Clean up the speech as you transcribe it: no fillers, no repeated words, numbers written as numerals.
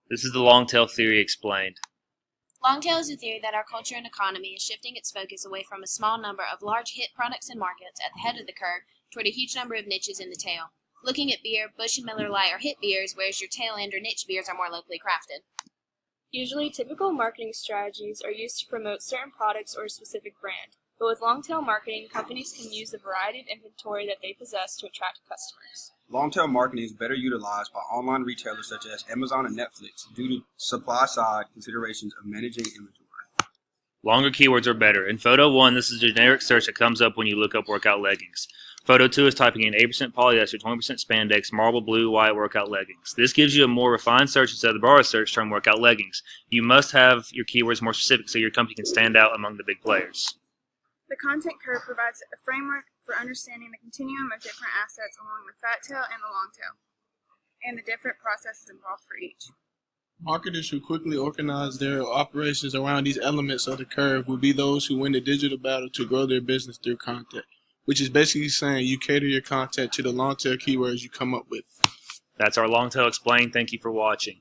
This is the long tail theory explained. Longtail is a theory that our culture and economy is shifting its focus away from a small number of large hit products and markets at the head of the curve toward a huge number of niches in the tail. Looking at beer, Busch and Miller Lite are hit beers, whereas your tail end or niche beers are more locally crafted. Usually, typical marketing strategies are used to promote certain products or a specific brand, but with long-tail marketing, companies can use the variety of inventory that they possess to attract customers. Long-tail marketing is better utilized by online retailers such as Amazon and Netflix due to supply-side considerations of managing inventory. Longer keywords are better. In photo 1, this is a generic search that comes up when you look up workout leggings. Photo 2 is typing in 8% polyester, 20% spandex, marble blue, white workout leggings. This gives you a more refined search instead of the broader search term workout leggings. You must have your keywords more specific so your company can stand out among the big players. The content curve provides a framework for understanding the continuum of different assets along the fat tail and the long tail, and the different processes involved for each. Marketers who quickly organize their operations around these elements of the curve will be those who win the digital battle to grow their business through content, which is basically saying you cater your content to the long tail keywords you come up with. That's our long tail explained. Thank you for watching.